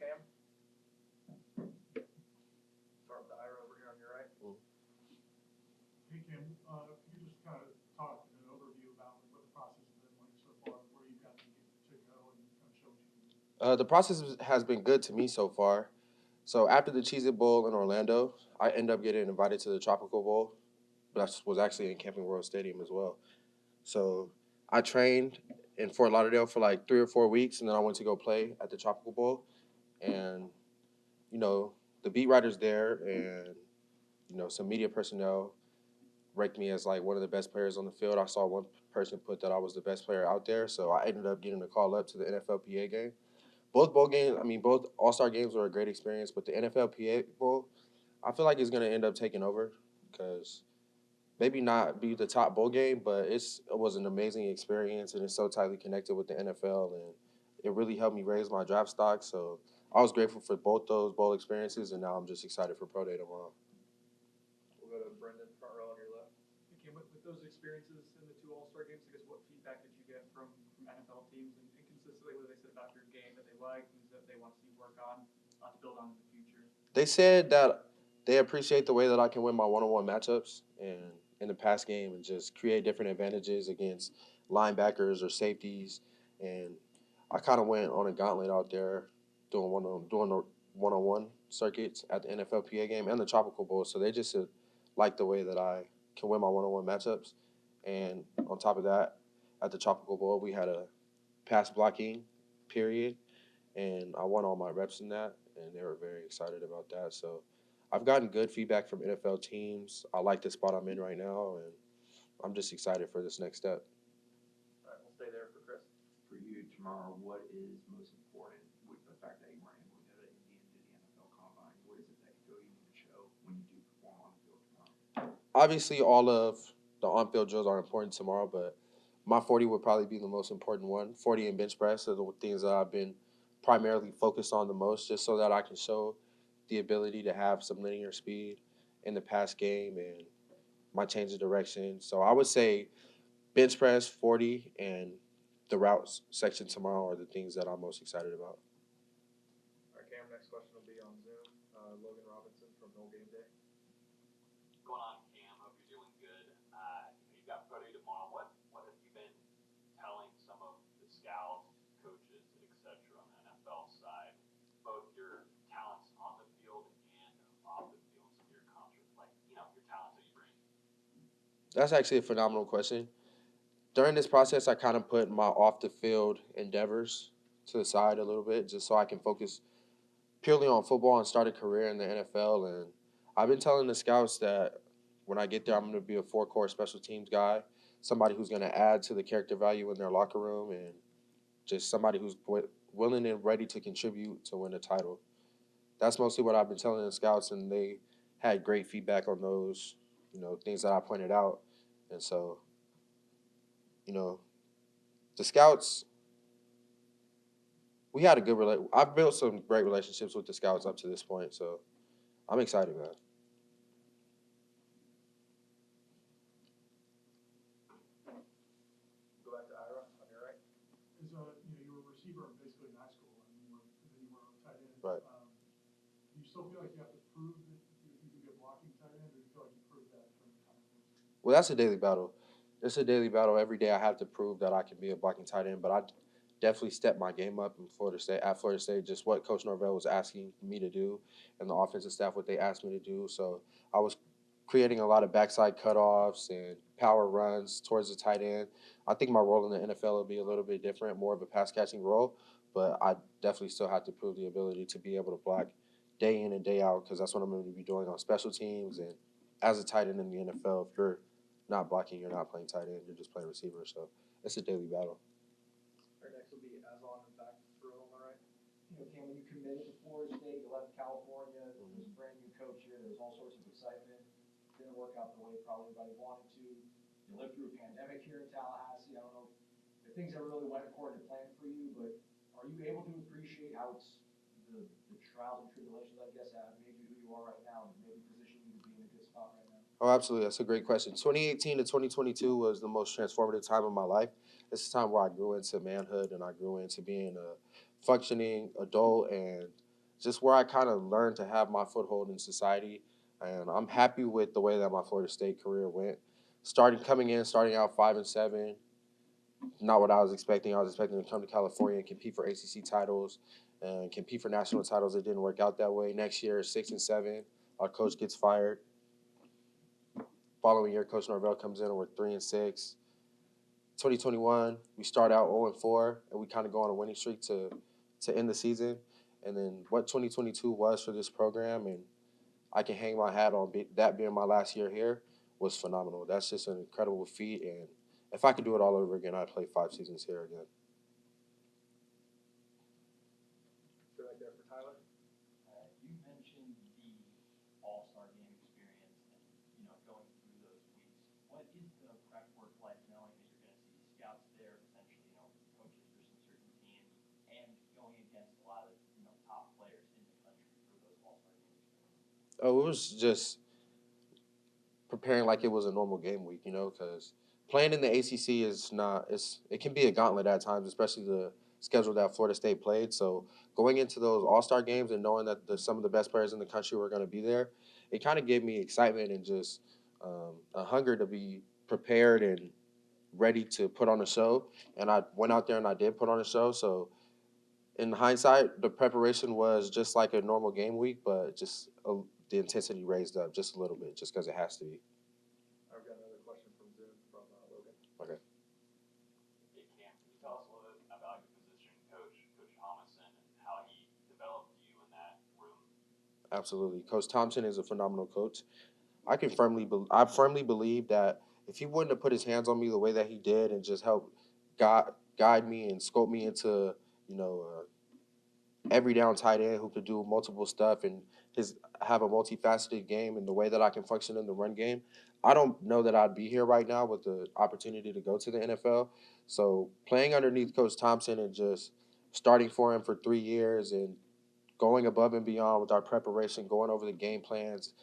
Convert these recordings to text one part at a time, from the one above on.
Cam. Start with Ira over here on your right. Hey, Kim, if you could just kind of talk in an overview about what the process has been like so far, where you've got to go, and kind of show what you can do. The process has been good to me so far. So after the Cheez It Bowl in Orlando, I ended up getting invited to the Tropical Bowl, but that was actually in Camping World Stadium as well. So I trained in Fort Lauderdale for like 3 or 4 weeks, and then I went to go play at the Tropical Bowl. And you know, the beat writers there and some media personnel ranked me as like one of the best players on the field. I saw one person put that I was the best player out there, so I ended up getting a call up to the NFLPA game. Both bowl games, I mean, both All Star games were a great experience, but the NFLPA Bowl, I feel like it's gonna end up taking over because maybe not be the top bowl game, but it was an amazing experience and it's so tightly connected with the NFL and it really helped me raise my draft stock. So I was grateful for both those bowl experiences, and now I'm just excited for Pro Day tomorrow. We'll go to Brendan, front row on your left. Okay, with those experiences in the two All-Star games, I guess what feedback did you get from NFL teams and consistently what they said about your game that they like, things that they want to see you work on to build on in the future? They said that they appreciate the way that I can win my one-on-one matchups and in the pass game and just create different advantages against linebackers or safeties. And I kind of went on a gauntlet out there doing the one-on-one circuits at the NFLPA game and the Tropical Bowl. So they just like the way that I can win my one-on-one matchups. And on top of that, at the Tropical Bowl, we had a pass blocking period, and I won all my reps in that, and they were very excited about that. So I've gotten good feedback from NFL teams. I like the spot I'm in right now, and I'm just excited for this next step. All right, we'll stay there for Chris. For you tomorrow, what is most important with the fact that you weren't able to go to Indy and do the NFL Combine? What is it that you feel you need to show when you do perform on the field tomorrow? Obviously, all of the on-field drills are important tomorrow, but my 40 would probably be the most important one. 40 and bench press are the things that I've been primarily focused on the most, just so that I can show the ability to have some linear speed in the pass game and my change of direction. So I would say bench press, 40, and the routes section tomorrow are the things that I'm most excited about. All right, Cam, next question will be on Zoom. Logan Robinson from No Game Day. Going on, Cam? Hope you're doing good. You've got Pro Day tomorrow. What have you been telling some of the scouts, coaches, etc. on the NFL side, both your talents on the field and off the field, some of your your talents that you bring? That's actually a phenomenal question. During this process, I kind of put my off the field endeavors to the side a little bit just so I can focus purely on football and start a career in the NFL. And I've been telling the scouts that when I get there, I'm going to be a four-core special teams guy, somebody who's going to add to the character value in their locker room, and just somebody who's willing and ready to contribute to win a title. That's mostly what I've been telling the scouts, and they had great feedback on those, things that I pointed out. And so, you know, the scouts, we had a good I've built some great relationships with the scouts up to this point, so I'm excited, man. Go back to Ira on your right. Is you were a receiver basically in high school, and then you were a tight end. Right. Do you still feel like you have to prove that you can be a blocking tight end, or do you feel like you proved that during the time? Well, that's a daily battle. It's a daily battle. Every day I have to prove that I can be a blocking tight end, but I definitely stepped my game up in Florida State. At Florida State, just what Coach Norvell was asking me to do, and the offensive staff what they asked me to do. So I was creating a lot of backside cutoffs and power runs towards the tight end. I think my role in the NFL will be a little bit different, more of a pass catching role, but I definitely still have to prove the ability to be able to block day in and day out because that's what I'm going to be doing on special teams and as a tight end in the NFL. If you're not blocking, you're not playing tight end, you're just playing receiver. So it's a daily battle. Our next will be Aslan in back row on the right. Cam, when you committed to Florida State, you left California, there was a brand new coach here, there was all sorts of excitement. Didn't work out the way probably everybody wanted to. You lived through a pandemic here in Tallahassee. I don't know if things that really went according to plan for you, but are you able to appreciate how it's the trials and tribulations, I guess, that have made you who you are right now and maybe position you to be in a good spot right now? Oh, absolutely. That's a great question. 2018 to 2022 was the most transformative time of my life. It's a time where I grew into manhood and I grew into being a functioning adult and just where I kind of learned to have my foothold in society. And I'm happy with the way that my Florida State career went. Starting out 5-7, not what I was expecting. I was expecting to come to California and compete for ACC titles and compete for national titles. It didn't work out that way. Next year, 6-7, our coach gets fired. Following year, Coach Norvell comes in and we're 3-6. 2021, we start out 0-4, and we kind of go on a winning streak to end the season. And then what 2022 was for this program, and I can hang my hat on that being my last year here, was phenomenal. That's just an incredible feat, and if I could do it all over again, I'd play 5 seasons here again. Go right there for Tyler. You mentioned the All-Star game experience and, going through those weeks. What is the prep work like knowing that you're going to see scouts there, potentially, coaches for some certain teams, and going against a lot of, top players in the country for those All-Star game experiences? Oh, it was just preparing like it was a normal game week, because playing in the ACC it can be a gauntlet at times, especially the schedule that Florida State played. So going into those All-Star games and knowing that some of the best players in the country were going to be there, it kind of gave me excitement and just a hunger to be prepared and ready to put on a show. And I went out there and I did put on a show. So in hindsight, the preparation was just like a normal game week, but just the intensity raised up just a little bit, just because it has to be. I've got another question from Zoom from Logan. Okay. Hey Cam, can you tell us a little bit about your position coach, Coach Thompson, and how he developed you in that room? Absolutely. Coach Thompson is a phenomenal coach. I firmly believe that if he wouldn't have put his hands on me the way that he did and just help guide me and scope me into, every down tight end who could do multiple stuff and have a multifaceted game and the way that I can function in the run game, I don't know that I'd be here right now with the opportunity to go to the NFL. So playing underneath Coach Thompson and just starting for him for 3 years and going above and beyond with our preparation, going over the game plans.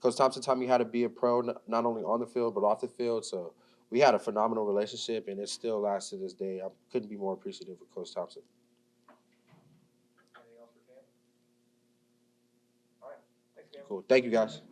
Coach Thompson taught me how to be a pro, not only on the field, but off the field. So we had a phenomenal relationship, and it still lasts to this day. I couldn't be more appreciative of Coach Thompson. Anything else for Cam? All right. Thanks, Cam. Cool. Thank you, guys.